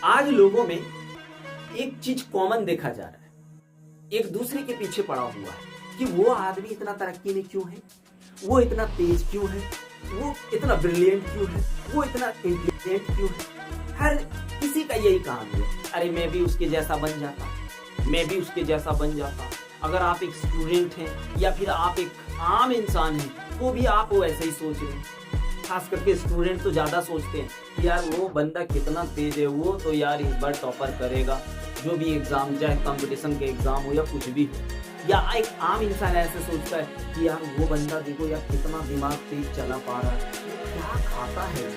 आज लोगों में एक चीज कॉमन देखा जा रहा है, एक दूसरे के पीछे पड़ा हुआ है कि वो आदमी इतना तरक्की में क्यों है, वो इतना तेज क्यों है, वो इतना ब्रिलियंट क्यों है, वो इतना इंटेलिजेंट क्यों है। हर किसी का यही काम है, अरे मैं भी उसके जैसा बन जाता, मैं भी उसके जैसा बन जाता। अगर आप एक स्टूडेंट हैं या फिर आप एक आम इंसान हैं तो भी आप वो ऐसे ही सोच रहे हैं। खास करके स्टूडेंट तो ज्यादा सोचते हैं कि यार वो बंदा कितना तेज है, वो तो यार इस बार टॉपर करेगा जो भी एग्जाम, चाहे कंपटीशन के एग्जाम हो या कुछ भी हो। या एक आम इंसान ऐसे सोचता है कि यार वो बंदा देखो यार कितना दिमाग तेज चला पा रहा है, क्या खाता है,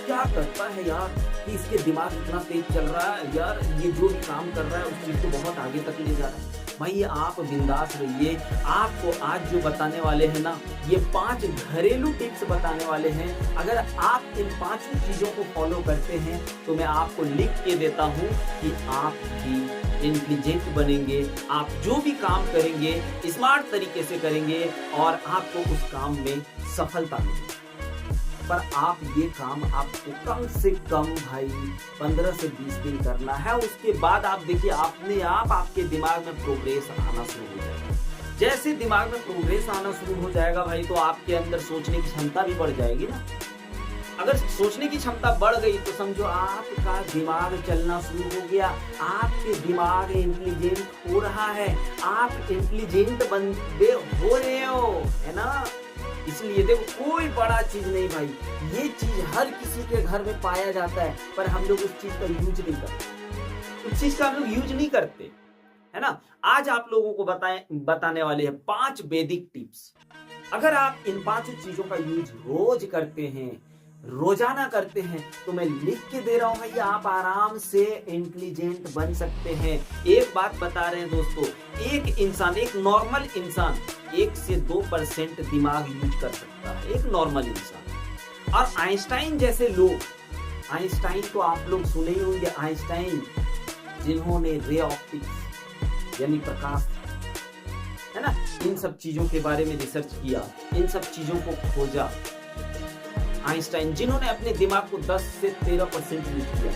क्या करता है यार कि इसके दिमाग इतना तेज चल रहा है, यार ये जो भी काम कर रहा है उस चीज को बहुत आगे तक ले जा रहा है। भाई आप बिंदास रहिए। आपको आज जो बताने वाले हैं ना, ये 5 घरेलू टिप्स बताने वाले हैं। अगर आप इन 5 चीजों को फॉलो करते हैं तो मैं आपको लिख के देता हूं कि आप भी इंटेलिजेंट बनेंगे। आप जो भी काम करेंगे स्मार्ट तरीके से करेंगे और आपको उस काम में सफलता मिलेगी। पर आप ये काम आपको कम से कम भाई 15 से 20 दिन करना है। उसके बाद आप देखिए अपने आप आपके दिमाग में प्रोग्रेस आना शुरू हो जाएगा। जैसे दिमाग में प्रोग्रेस आना शुरू हो जाएगा भाई तो आपके अंदर सोचने की क्षमता भी बढ़ जाएगी ना। अगर सोचने की क्षमता बढ़ गई तो समझो आपका दिमाग चलना शुरू हो गया, आपके दिमाग इंटेलिजेंट हो रहा है, आप इंटेलिजेंट बंदे हो रहे हो, है ना। इसलिए देखो कोई बड़ा चीज नहीं भाई, ये चीज हर किसी के घर में पाया जाता है, पर हम लोग उस चीज का यूज नहीं करते, उस चीज का हम लोग यूज नहीं करते, है ना। आज आप लोगों को बताने वाले हैं 5 वैदिक टिप्स। अगर आप इन 5 चीजों का यूज रोज करते हैं, रोजाना करते हैं, तो मैं लिख के दे रहा हूं भाई आप आराम से इंटेलिजेंट बन सकते हैं। एक बात बता रहे हैं दोस्तों, एक इंसान, एक नॉर्मल इंसान 1 से 2% दिमाग यूज कर सकता है, एक नॉर्मल इंसान। और आइंस्टाइन जैसे लोग, आइंस्टाइन तो आप लोग सुने ही होंगे, आइंस्टाइन जिन्होंने रे ऑप्टिक्स यानी प्रकाश, है ना, इन सब चीजों के बारे में रिसर्च किया, इन सब चीजों को खोजा। आइंस्टाइन जिन्होंने अपने दिमाग को 10 से 13% यूज किया।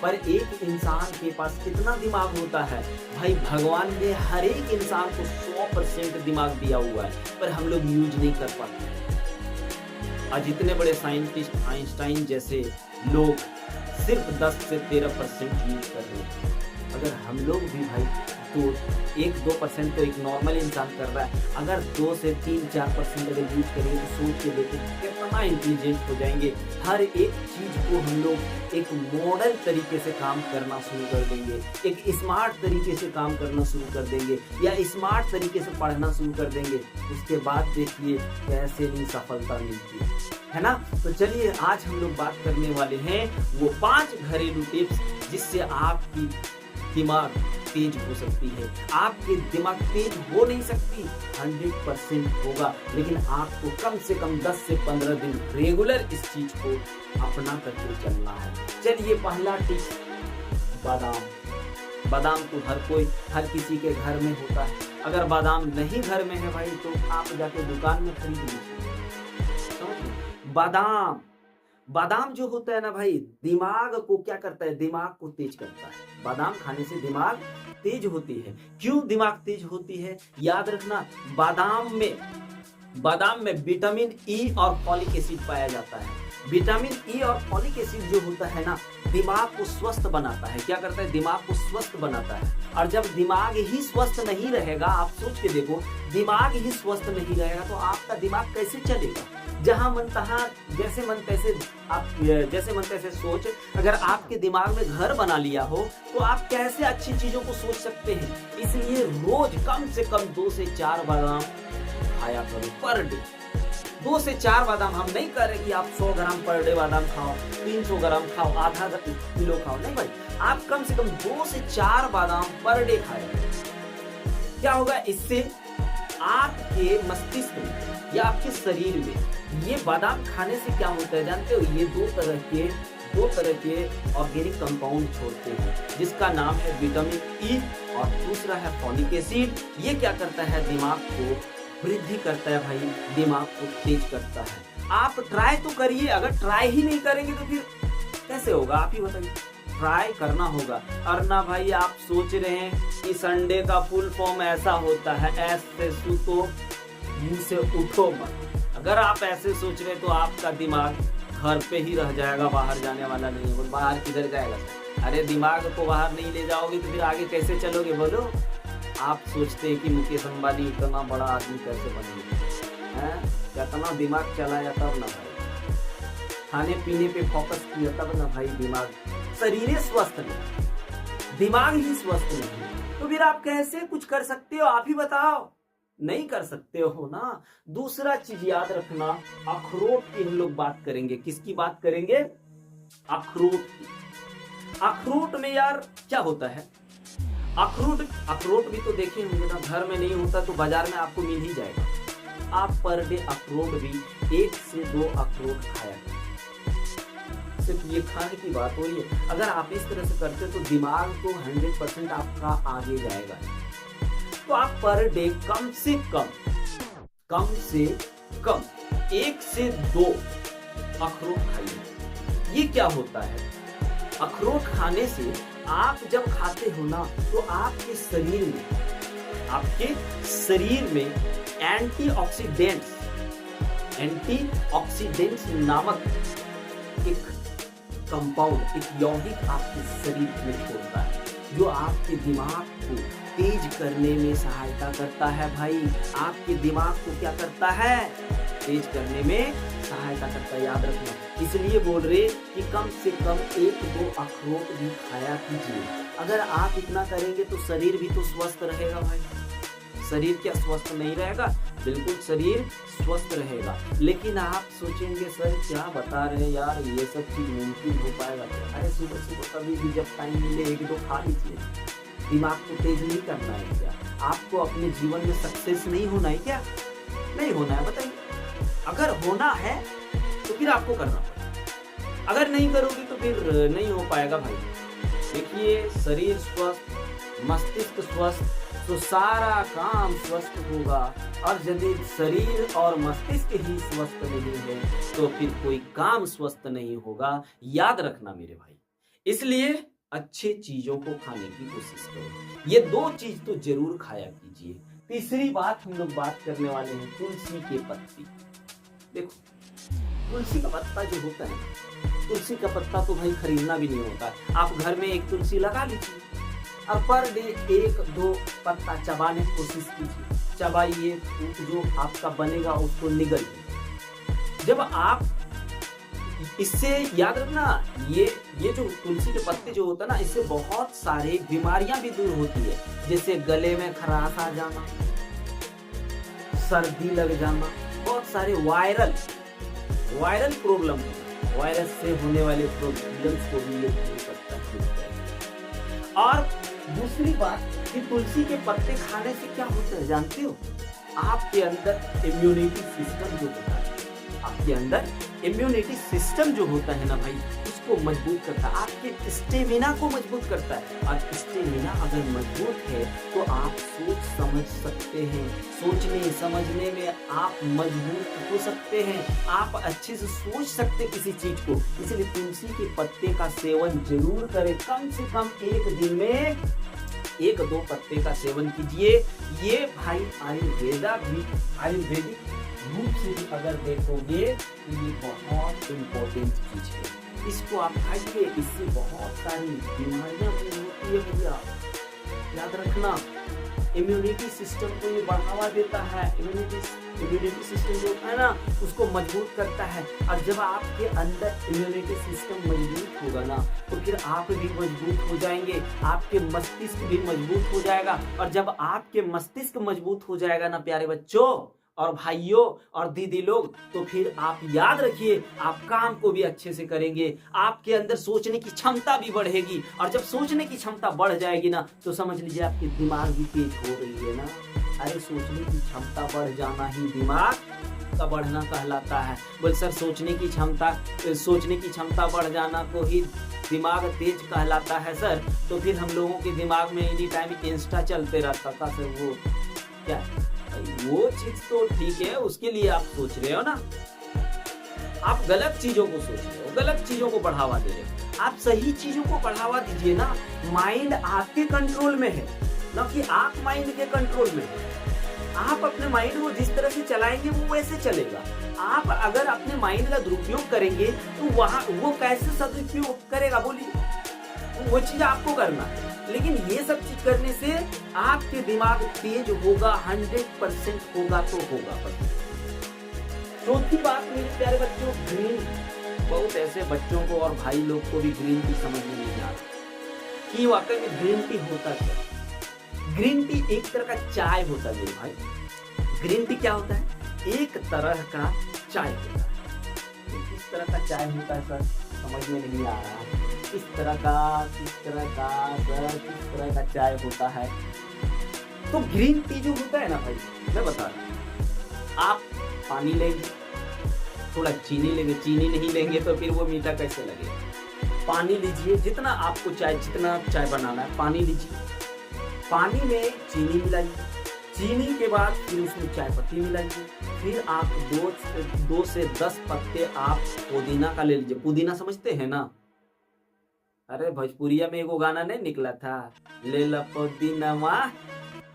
पर एक इंसान के पास कितना दिमाग होता है भाई, भगवान ने हर एक इंसान को 100% दिमाग दिया हुआ है, पर हम लोग यूज नहीं कर पाते। आज इतने बड़े साइंटिस्ट आइंस्टाइन जैसे लोग सिर्फ 10 से 13% यूज कर रहे हैं। अगर हम लोग भी भाई तो 1-2% तो एक नॉर्मल इंसान कर रहा है, अगर 2 से 3-4% अगर यूज करेंगे तो सोच के देखो कितना इंटेलिजेंट हो जाएंगे। हर एक चीज को हम लोग एक मॉडल तरीके से काम करना शुरू कर देंगे, एक स्मार्ट तरीके से काम करना शुरू कर देंगे, या स्मार्ट तरीके से पढ़ना शुरू कर देंगे। उसके बाद देखिए कैसे नहीं सफलता मिलती है ना। तो चलिए आज हम लोग बात करने वाले हैं वो 5 घरेलू टिप्स जिससे आपकी दिमाग तेज हो सकती है। आपके दिमाग तेज हो नहीं सकती, 100% होगा, लेकिन आपको कम से कम 10 से 15 दिन रेगुलर इस चीज को अपना करके चलना है। चलिए पहला टिप्स, बादाम। बादाम तो हर किसी के घर में होता है। अगर बादाम नहीं घर में है भाई तो आप जाके दुकान में खरीद लीजिए। बादाम जो होता है ना भाई, दिमाग को क्या करता है, दिमाग को तेज करता है। बादाम खाने से दिमाग तेज होती है। क्यों दिमाग तेज होती है, याद रखना, बादाम में विटामिन ई और फॉलिक एसिड पाया जाता है। विटामिन ई और फॉलिक एसिड जो होता है ना, दिमाग को स्वस्थ बनाता है। क्या करता है, दिमाग को स्वस्थ बनाता है। और जब दिमाग ही स्वस्थ नहीं रहेगा, आप सोच के देखो, दिमाग ही स्वस्थ नहीं रहेगा तो आपका दिमाग कैसे चलेगा। जहां मन तहां, जैसे मन तैसे सोच। अगर आपके दिमाग में घर बना लिया हो तो आप कैसे अच्छी चीजों को सोच सकते हैं। इसलिए रोज कम से कम 2 से 4 बादाम खाया करो पर डे। 2 से 4 बादाम, हम नहीं कर रहे कि आप 100 ग्राम पर डे बादाम खाओ, 300 ग्राम खाओ, आधा किलो खाओ, नहीं भाई, आप कम से कम 2 से 4 बादाम पर डे खाया। क्या होगा इससे, आपके मस्तिष्क में या आपके शरीर में ये बादाम खाने से क्या होता है जानते हो, ये दो तरह के ऑर्गेनिक कंपाउंड छोड़ते हैं, जिसका नाम है विटामिन ई और दूसरा है फॉलिक एसिड। ये क्या करता है, दिमाग को वृद्धि करता है भाई, दिमाग को तेज करता है। आप ट्राई तो करिए, अगर ट्राई ही नहीं करेंगे तो फिर कैसे होगा, आप ही बताइए। ट्राई करना होगा। और ना भाई आप सोच रहे हैं कि संडे का फुल फॉर्म ऐसा होता है, ऐसे तो मुंह से उठो मत। अगर आप ऐसे सोच रहे तो आपका दिमाग घर पे ही रह जाएगा, बाहर जाने वाला नहीं है। बाहर किधर जाएगा? अरे दिमाग को बाहर नहीं ले जाओगे तो फिर आगे कैसे चलोगे बोलो? आप सोचते हैं कि मुकेश अंबानी इतना बड़ा आदमी कैसे बन गया, कितना दिमाग चलाया तब ना भाई, खाने पीने पे फोकस किया तब ना भाई दिमाग, शरीर स्वस्थ नहीं, दिमाग ही स्वस्थ नहीं, तो फिर आप कैसे कुछ कर सकते हो? आप ही बताओ। नहीं कर सकते हो ना। दूसरा चीज याद रखना, अखरोट की हम लोग बात करेंगे। किसकी बात करेंगे? अखरोट की। अखरोट में यार क्या होता है? अखरोट भी तो देखे होंगे ना, घर में नहीं होता तो बाजार में आपको मिल ही जाएगा। आप पर डे अखरोट भी 1 से 2 अखरोट खाया करें। सिर्फ ये खाने की बात हो रही है। अगर आप इस तरह से करते तो दिमाग तो 100% आपका आगे जाएगा। तो आप पर डे कम से कम 1 से 2 अखरोट खाइए। ये क्या होता है? अखरोट खाने से आप जब खाते हो ना तो आपके शरीर में एंटीऑक्सीडेंट्स नामक एक कंपाउंड, एक यौगिक आपके शरीर में छोड़ता है, जो आपके दिमाग को तेज करने में सहायता करता है। भाई आपके दिमाग को क्या करता है? तेज करने में सहायता करता है, याद रखना। इसलिए बोल रहे कि कम से कम 1-2 अखरोट भी खाया कीजिए। अगर आप इतना करेंगे तो शरीर भी तो स्वस्थ रहेगा भाई। शरीर क्या स्वस्थ नहीं रहेगा? बिल्कुल शरीर स्वस्थ रहेगा। लेकिन आप सोचेंगे सर क्या बता रहे हैं यार, ये सब चीज मुमकिन हो पाएगा? अरे सुबह सुबह कभी भी जब टाइम मिले 1-2 खा लीजिए। दिमाग को तेज नहीं करना है क्या? आपको अपने जीवन में सक्सेस नहीं होना है क्या? नहीं होना है, बताइए। अगर होना है तो फिर आपको करना पड़ेगा, अगर नहीं करोगे तो फिर नहीं हो पाएगा भाई। देखिए, शरीर स्वस्थ, मस्तिष्क स्वस्थ तो सारा काम स्वस्थ होगा। और यदि शरीर और मस्तिष्क ही स्वस्थ नहीं है तो फिर कोई काम स्वस्थ नहीं होगा। याद रखना मेरे भाई। इसलिए अच्छे चीजों को खाने की कोशिश करो। ये 2 चीज तो जरूर खाया कीजिए। तीसरी बात हम लोग बात करने वाले हैं तुलसी के पत्ते। देखो, तुलसी का पत्ता जो होता है, तुलसी का पत्ता तो भाई खरीदना भी नहीं होता। आप घर में एक तुलसी लगा लीजिए और पर डे 1-2 पत्ता चबाने की कोशिश कीजिए। चबाइए, जो आपका बनेगा उसको निगलिए। जब आप इससे याद रखना, ये जो तुलसी के पत्ते जो होता है ना, इससे बहुत सारे बीमारियां भी दूर होती है। जैसे गले में खराश आ जाना, सर्दी लग जाना, बहुत सारे वायरल प्रॉब्लम, वायरस से होने वाले प्रॉब्लम्स को भी ये पत्ता ठीक है। और दूसरी बात कि तुलसी के पत्ते खाने से क्या होता है जानते हो? आपके अंदर इम्यूनिटी सिस्टम जो होता है, आपके अंदर इम्यूनिटी सिस्टम जो होता है ना भाई, उसको मजबूत करता है, आपके स्टेमिना को मजबूत करता है। और स्टेमिना अगर मजबूत है तो आप सोच समझ सकते हैं, सोचने समझने में आप मजबूत हो सकते हैं, आप अच्छे से सोच सकते किसी चीज को। इसलिए तुलसी के पत्ते का सेवन जरूर करें। कम से कम एक दिन में 1-2 पत्ते का सेवन कीजिए। ये भाई आयुर्वेदिक रूप से भी अगर देखोगे तो ये बहुत इम्पोर्टेंट चीज है। इसको आप खाइए, इससे बहुत सारी बीमारियां दूर होती है भैया। याद रखना, इम्यूनिटी सिस्टम को ये बढ़ावा देता है। इम्यूनिटी सिस्टम जो होता है ना, उसको मजबूत करता है। और जब आपके अंदर इम्यूनिटी सिस्टम मजबूत होगा ना तो फिर आप भी मजबूत हो जाएंगे, आपके मस्तिष्क भी मजबूत हो जाएगा। और जब आपके मस्तिष्क मजबूत हो जाएगा ना प्यारे बच्चों और भाइयों और दीदी लोग, तो फिर आप याद रखिए, आप काम को भी अच्छे से करेंगे, आपके अंदर सोचने की क्षमता भी बढ़ेगी। और जब सोचने की क्षमता बढ़ जाएगी ना तो समझ लीजिए आपकी दिमाग भी तेज हो रही है ना। अरे सोचने की क्षमता बढ़ जाना ही दिमाग का बढ़ना कहलाता है। बोल सर सोचने की क्षमता बढ़ जाना को ही दिमाग तेज कहलाता है सर, तो फिर हम लोगों के दिमाग में एनी टाइम इंस्टा चलते रहता था सर। वो क्या, वो चीज तो ठीक है, उसके लिए आप सोच रहे हो ना, आप गलत चीजों को सोच रहे हो, गलत चीजों को बढ़ावा दे रहे हो। आप सही चीजों को बढ़ावा दीजिए ना। माइंड आपके कंट्रोल में है, ना कि आप माइंड के कंट्रोल में है। आप अपने माइंड को जिस तरह से चलाएंगे वो वैसे चलेगा। आप अगर अपने माइंड का दुरुपयोग करेंगे तो वहां वो कैसे सदुपयोग करेगा बोलिए? वो चीज आपको करना है। लेकिन ये सब चीज करने से आपके दिमाग तेज होगा, 100% होगा तो होगा। चौथी बात मेरे प्यारे बच्चों, ग्रीन। बहुत ऐसे बच्चों को और भाई लोग को भी ग्रीन टी समझ में नहीं आ रहा कि वाकई में ग्रीन टी होता क्या। ग्रीन टी एक तरह का चाय होता है मेरे भाई। ग्रीन टी क्या होता है? एक तरह का चाय होता है। किस तरह का चाय होता है सर? समझ में नहीं आ रहा। किस तरह का चाय होता है? तो ग्रीन टी जो होता है ना भाई, मैं बता रहा हूँ। आप पानी लेंगे, थोड़ा चीनी लेंगे। चीनी नहीं लेंगे तो फिर वो मीठा कैसे लगेगा? पानी लीजिए, जितना आपको जितना चाय बनाना है पानी लीजिए। पानी में चीनी मिलाइए। चीनी के बाद फिर उसमें चाय पत्ती मिलाइए। फिर आप 2 से 10 पत्ते आप पुदीना का ले लीजिए। पुदीना समझते हैं ना? अरे भोजपुरिया में एगो गाना नहीं निकला था, ले ला पुदीना माँ,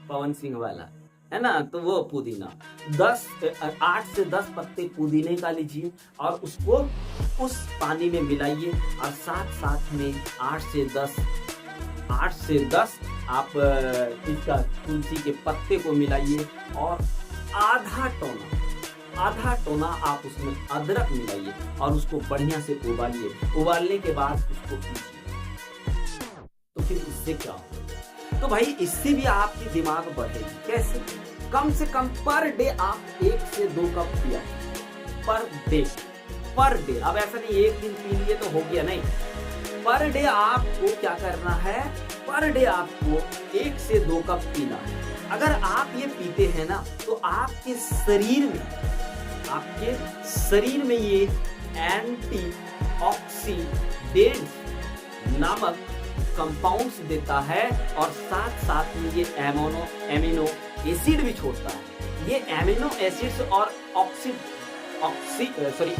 पवन सिंह वाला, है ना? तो वो पुदीना 8 से 10 पत्ते पुदीने का लीजिए और उसको उस पानी में मिलाइए। और साथ में 8 से 10 आप इसका तुलसी के पत्ते को मिलाइए और आधा टोना आप उसमें अदरक मिलाइए और उसको बढ़िया से उबालिए। उबालने के बाद उसको पीजिए। तो फिर इससे क्या होगा? तो भाई इससे भी आपकी दिमाग बढ़ेगी। कैसे? कम से कम पर डे आप 1 से 2 कप पिया पर डे। अब ऐसा नहीं एक दिन पी लिए तो हो गया, नहीं। पर डे आपको क्या करना है? पर डे आपको 1 से 2 कप पीना है। अगर आप ये पीते हैं ना तो आपके शरीर में ये एंटी ऑक्सीडेंट्स नामक कंपाउंड्स देता है और साथ में ये एमिनो एसिड भी छोड़ता है। ये एमिनो एसिड्स और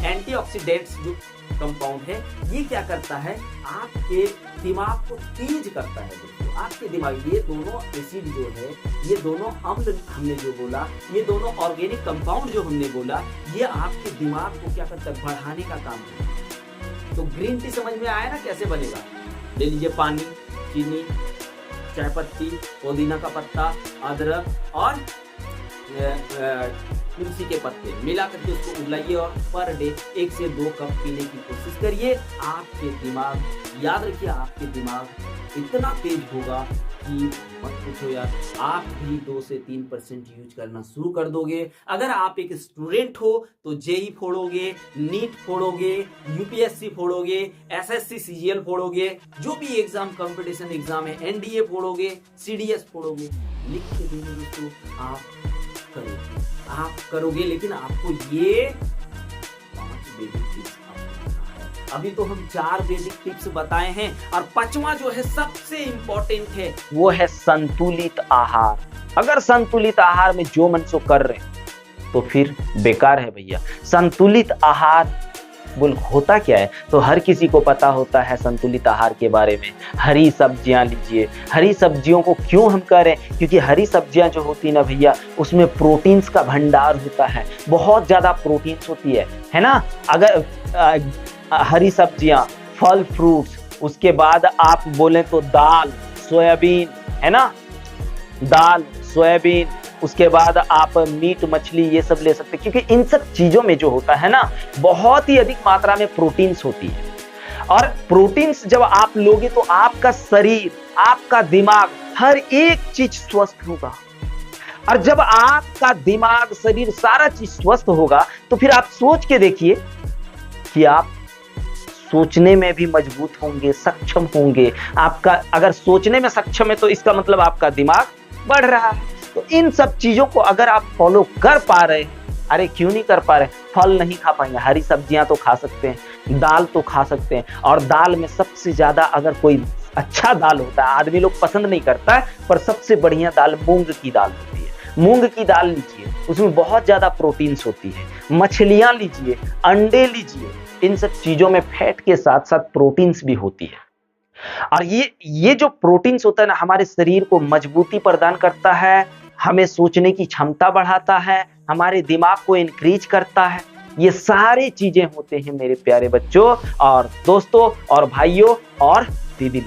एंटीऑक्सीडेंट्स जो कंपाउंड है, ये क्या करता है? आपके दिमाग को तेज करता है। दोस्तों, आपके दिमाग, ये दोनों एसिड जो है, ये दोनों अम्ल हमने जो बोला, ये दोनों ऑर्गेनिक कंपाउंड जो हमने बोला, ये आपके दिमाग को क्या करता है? बढ़ाने का काम है। तो ग्रीन टी समझ में आया ना कैसे बनेगा? ले लीजिए पानी, चीनी, चाय पत्ती, पुदीना का पत्ता, अदरक और तुलसी के पत्ते मिला करके उसको उबलाइए और पर डे 1 से 2 कप पीने की कोशिश करिए। आपके दिमाग, याद रखिए, आपके दिमाग इतना तेज होगा कि मत पूछो यार। आप भी 2 से 3% यूज करना शुरू कर दोगे। अगर आप एक स्टूडेंट हो तो जेई फोड़ोगे, नीट फोड़ोगे, यूपीएससी फोड़ोगे, एसएससी सीजीएल फोड़ोगे, जो भी एग्जाम कंपटीशन एग्जाम है, एनडीए फोड़ोगे, सीडीएस फोड़ोगे। लिख के देंगे दोस्तों, आप करोगे। लेकिन आपको ये 5 बेसिक टिप्स अभी तो हम 4 बेसिक टिप्स बताए हैं और 5वां जो है सबसे इंपॉर्टेंट है, वो है संतुलित आहार। अगर संतुलित आहार में जो मन सो कर रहे हैं तो फिर बेकार है भैया। संतुलित आहार बोल होता क्या है? तो हर किसी को पता होता है संतुलित आहार के बारे में। हरी सब्जियां लीजिए। हरी सब्जियों को क्यों हम कह रहे हैं? क्योंकि हरी सब्जियां जो होती है ना भैया, उसमें प्रोटीन्स का भंडार होता है, बहुत ज्यादा प्रोटीन्स होती है ना। अगर हरी सब्जियां, फल, फ्रूट्स, उसके बाद आप बोले तो दाल, सोयाबीन, है ना, दाल, सोयाबीन, उसके बाद आप मीट, मछली, ये सब ले सकते हैं। क्योंकि इन सब चीजों में जो होता है ना, बहुत ही अधिक मात्रा में प्रोटीन्स होती है। और प्रोटीन्स जब आप लोगे तो आपका शरीर, आपका दिमाग, हर एक चीज स्वस्थ होगा। और जब आपका दिमाग, शरीर, सारा चीज स्वस्थ होगा तो फिर आप सोच के देखिए कि आप सोचने में भी मजबूत होंगे, सक्षम होंगे। आपका अगर सोचने में सक्षम है तो इसका मतलब आपका दिमाग बढ़ रहा है। तो इन सब चीजों को अगर आप फॉलो कर पा रहे हैं, अरे क्यों नहीं कर पा रहे? फल नहीं खा पाएंगे, हरी सब्जियां तो खा सकते हैं, दाल तो खा सकते हैं। और दाल में सबसे ज्यादा अगर कोई अच्छा दाल होता है, आदमी लोग पसंद नहीं करता है, पर सबसे बढ़िया दाल मूंग की दाल होती है। मूंग की दाल लीजिए, उसमें बहुत ज्यादा प्रोटीन्स होती है। मछलियां लीजिए, अंडे लीजिए, इन सब चीजों में फैट के साथ साथ प्रोटीन्स भी होती है। और ये जो प्रोटीन्स होता है ना, हमारे शरीर को मजबूती प्रदान करता है, हमें सोचने की क्षमता बढ़ाता है, हमारे दिमाग को इंक्रीज करता है। ये सारी चीजें होते हैं मेरे प्यारे बच्चों और दोस्तों और भाइयों और दीदी लोग।